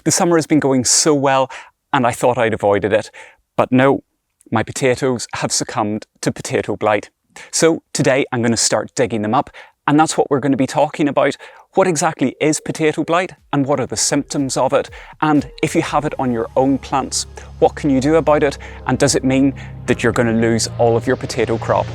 The summer has been going so well and I thought I'd avoided it, but no, my potatoes have succumbed to potato blight. So today I'm going to start digging them up, and that's what we're going to be talking about. What exactly is potato blight and what are the symptoms of it? And if you have it on your own plants, what can you do about it? And does it mean that you're going to lose all of your potato crop?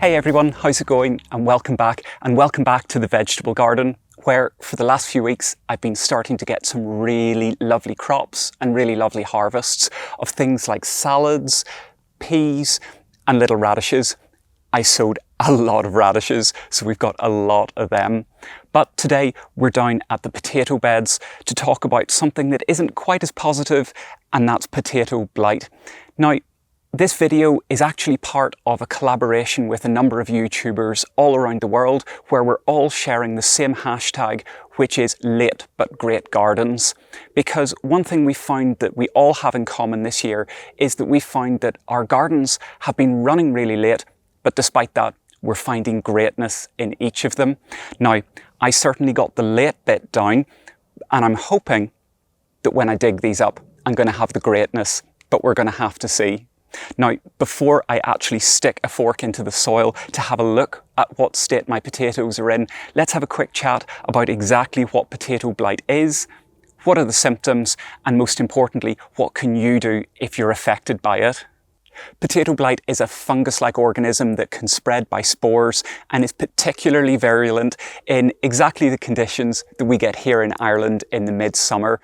Hey everyone, how's it going? And welcome back to the vegetable garden, where for the last few weeks I've been starting to get some really lovely crops and really lovely harvests of things like salads, peas and little radishes. I sowed a lot of radishes, so we've got a lot of them. But today we're down at the potato beds to talk about something that isn't quite as positive, and that's potato blight. Now, this video is actually part of a collaboration with a number of YouTubers all around the world, where we're all sharing the same hashtag, which is late but great gardens. Because one thing we found that we all have in common this year is that we found that our gardens have been running really late, but despite that, we're finding greatness in each of them. Now, I certainly got the late bit down, and I'm hoping that when I dig these up, I'm going to have the greatness, but we're going to have to see. Now, before I actually stick a fork into the soil to have a look at what state my potatoes are in, let's have a quick chat about exactly what potato blight is, what are the symptoms, and most importantly, what can you do if you're affected by it. Potato blight is a fungus-like organism that can spread by spores and is particularly virulent in exactly the conditions that we get here in Ireland in the midsummer.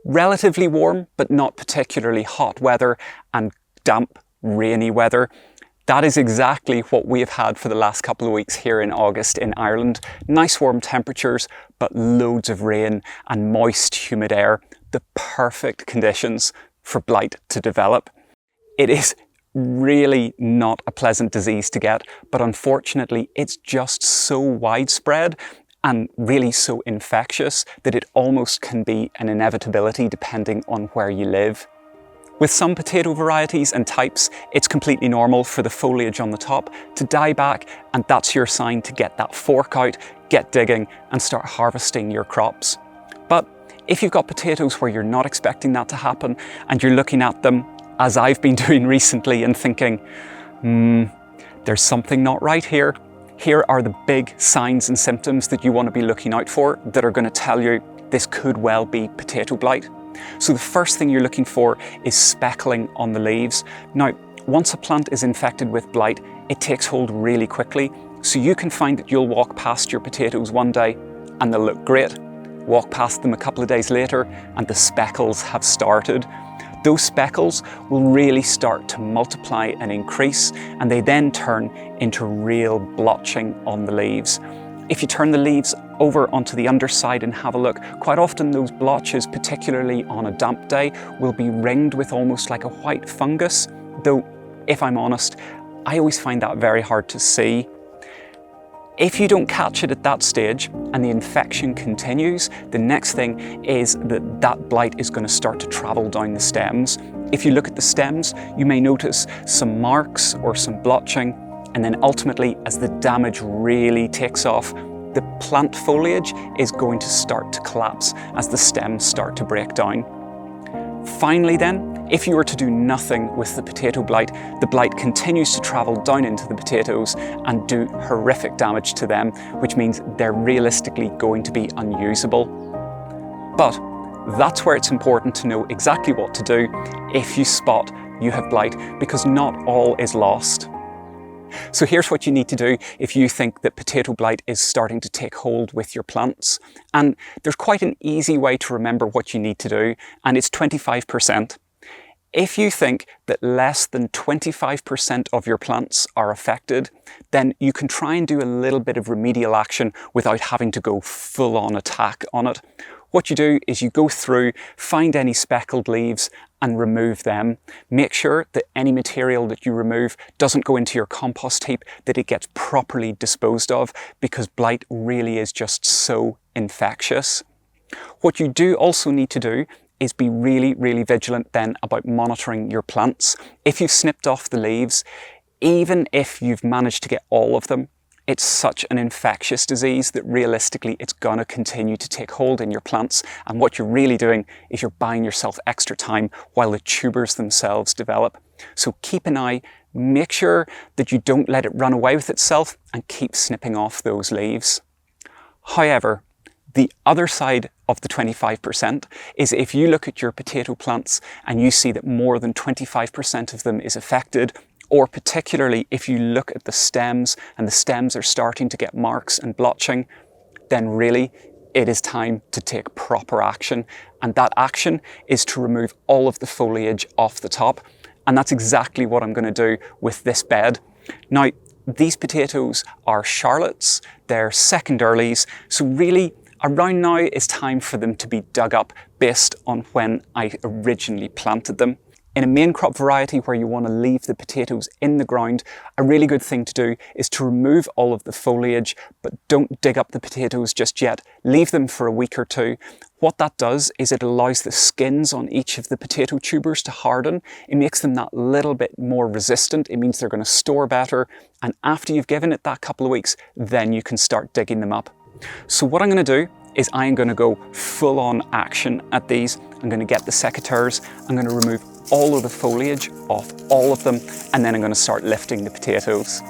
Relatively warm, but not particularly hot weather, and damp, rainy weather. That is exactly what we have had for the last couple of weeks here in August in Ireland. Nice warm temperatures, but loads of rain and moist, humid air. The perfect conditions for blight to develop. It is really not a pleasant disease to get, but unfortunately it's just so widespread and really so infectious that it almost can be an inevitability depending on where you live. With some potato varieties and types, it's completely normal for the foliage on the top to die back, and that's your sign to get that fork out, get digging and start harvesting your crops. But if you've got potatoes where you're not expecting that to happen and you're looking at them, as I've been doing recently, and thinking, there's something not right here. Here are the big signs and symptoms that you want to be looking out for that are going to tell you this could well be potato blight. So the first thing you're looking for is speckling on the leaves. Now, once a plant is infected with blight, it takes hold really quickly. So you can find that you'll walk past your potatoes one day and they'll look great. Walk past them a couple of days later and the speckles have started. Those speckles will really start to multiply and increase, and they then turn into real blotching on the leaves. If you turn the leaves over onto the underside and have a look, quite often those blotches, particularly on a damp day, will be ringed with almost like a white fungus, though if I'm honest, I always find that very hard to see. If you don't catch it at that stage and the infection continues, the next thing is that blight is going to start to travel down the stems. If you look at the stems, you may notice some marks or some blotching, and then ultimately, as the damage really takes off, the plant foliage is going to start to collapse as the stems start to break down. Finally then, if you were to do nothing with the potato blight, the blight continues to travel down into the potatoes and do horrific damage to them, which means they're realistically going to be unusable. But that's where it's important to know exactly what to do if you spot you have blight, because not all is lost. So here's what you need to do if you think that potato blight is starting to take hold with your plants. And there's quite an easy way to remember what you need to do, and it's 25%. If you think that less than 25% of your plants are affected, then you can try and do a little bit of remedial action without having to go full-on attack on it. What you do is you go through, find any speckled leaves, and remove them. Make sure that any material that you remove doesn't go into your compost heap, that it gets properly disposed of, because blight really is just so infectious. What you do also need to do is be really, really vigilant then about monitoring your plants. If you've snipped off the leaves, even if you've managed to get all of them, it's such an infectious disease that realistically it's going to continue to take hold in your plants, and what you're really doing is you're buying yourself extra time while the tubers themselves develop. So keep an eye, make sure that you don't let it run away with itself, and keep snipping off those leaves. However, the other side of the 25% is if you look at your potato plants and you see that more than 25% of them is affected, or particularly if you look at the stems and the stems are starting to get marks and blotching, then really it is time to take proper action. And that action is to remove all of the foliage off the top. And that's exactly what I'm going to do with this bed. Now, these potatoes are Charlottes, they're second earlies, so really around now is time for them to be dug up based on when I originally planted them. In a main crop variety where you want to leave the potatoes in the ground, a really good thing to do is to remove all of the foliage, but don't dig up the potatoes just yet. Leave them for a week or two. What that does is it allows the skins on each of the potato tubers to harden. It makes them that little bit more resistant. It means they're going to store better. And after you've given it that couple of weeks, then you can start digging them up. So what I'm going to do is I'm going to go full on action at these. I'm going to get the secateurs. I'm going to remove all of the foliage off all of them, and then I'm going to start lifting the potatoes.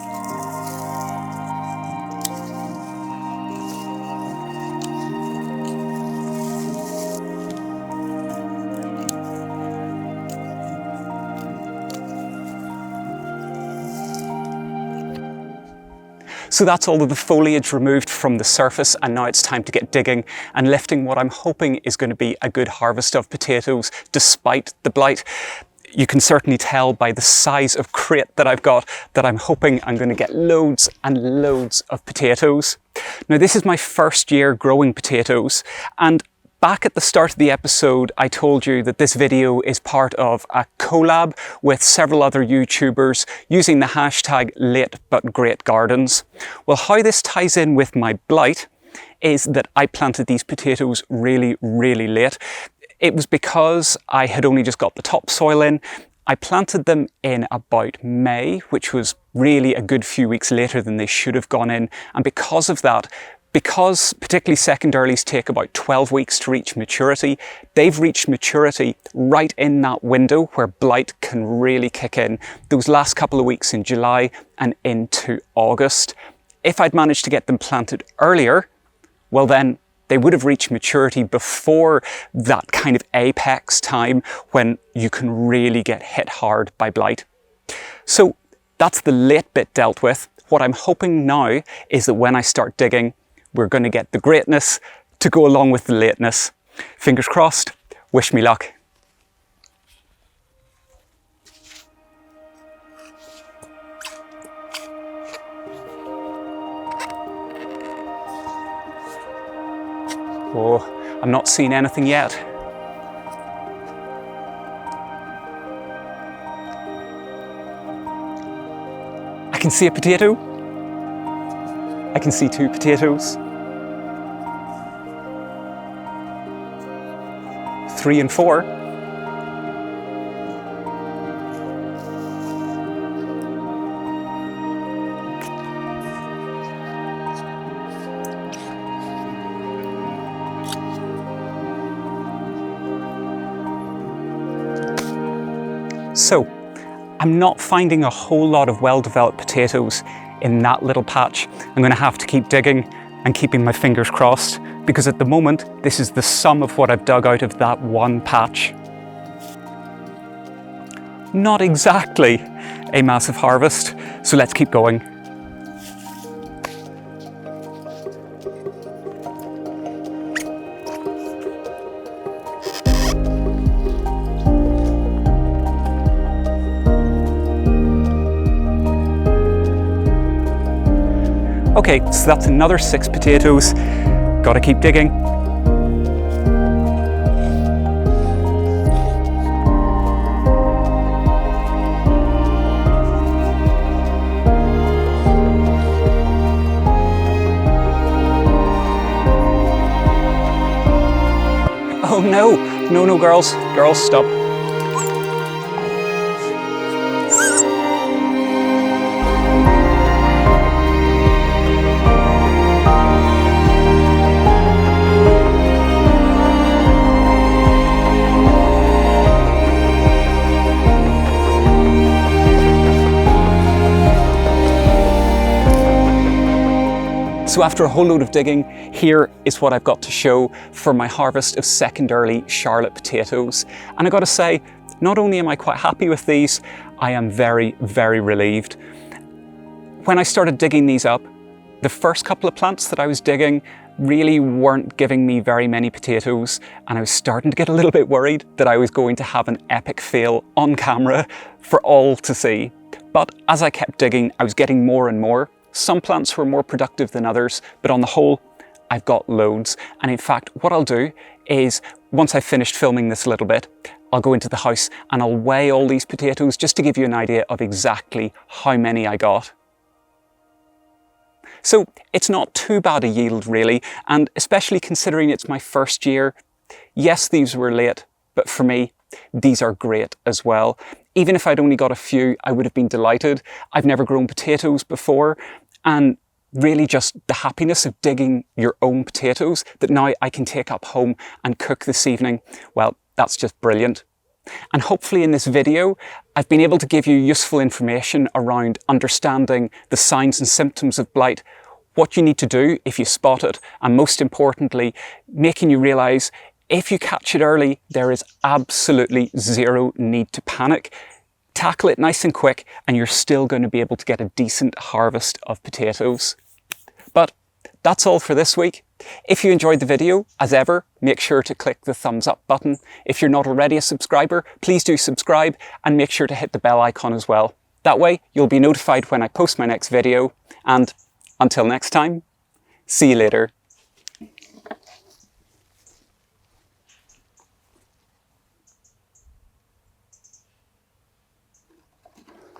So that's all of the foliage removed from the surface, and now it's time to get digging and lifting what I'm hoping is going to be a good harvest of potatoes despite the blight. You can certainly tell by the size of crate that I've got that I'm hoping I'm going to get loads and loads of potatoes. Now, this is my first year growing potatoes, and back at the start of the episode, I told you that this video is part of a collab with several other YouTubers using the hashtag #LateButGreatGardens. Well, how this ties in with my blight is that I planted these potatoes really, really late. It was because I had only just got the topsoil in. I planted them in about May, which was really a good few weeks later than they should have gone in. And because of that, because particularly second earlies take about 12 weeks to reach maturity, they've reached maturity right in that window where blight can really kick in, those last couple of weeks in July and into August. If I'd managed to get them planted earlier, well then they would have reached maturity before that kind of apex time when you can really get hit hard by blight. So that's the late bit dealt with. What I'm hoping now is that when I start digging, we're going to get the greatness to go along with the lateness. Fingers crossed, wish me luck. Oh, I'm not seeing anything yet. I can see a potato. I can see 2 potatoes. 3 and 4. So, I'm not finding a whole lot of well-developed potatoes in that little patch. I'm going to have to keep digging and keeping my fingers crossed, because at the moment, this is the sum of what I've dug out of that one patch. Not exactly a massive harvest, so let's keep going. Okay, so that's another 6 potatoes. Gotta keep digging. Oh no, no girls, stop. So after a whole load of digging, here is what I've got to show for my harvest of second early Charlotte potatoes. And I gotta say, not only am I quite happy with these, I am very, very relieved. When I started digging these up, the first couple of plants that I was digging really weren't giving me very many potatoes, and I was starting to get a little bit worried that I was going to have an epic fail on camera for all to see. But as I kept digging, I was getting more and more. Some plants were more productive than others, but on the whole, I've got loads. And in fact, what I'll do is, once I've finished filming this a little bit, I'll go into the house and I'll weigh all these potatoes just to give you an idea of exactly how many I got. So it's not too bad a yield really, and especially considering it's my first year. Yes, these were late, but for me, these are great as well. Even if I'd only got a few, I would have been delighted. I've never grown potatoes before, and really just the happiness of digging your own potatoes that now I can take up home and cook this evening, well, that's just brilliant. And hopefully in this video, I've been able to give you useful information around understanding the signs and symptoms of blight, what you need to do if you spot it, and most importantly, making you realise if you catch it early, there is absolutely zero need to panic. Tackle it nice and quick and you're still going to be able to get a decent harvest of potatoes. But that's all for this week. If you enjoyed the video, as ever, make sure to click the thumbs up button. If you're not already a subscriber, please do subscribe and make sure to hit the bell icon as well. That way you'll be notified when I post my next video. And until next time, see you later.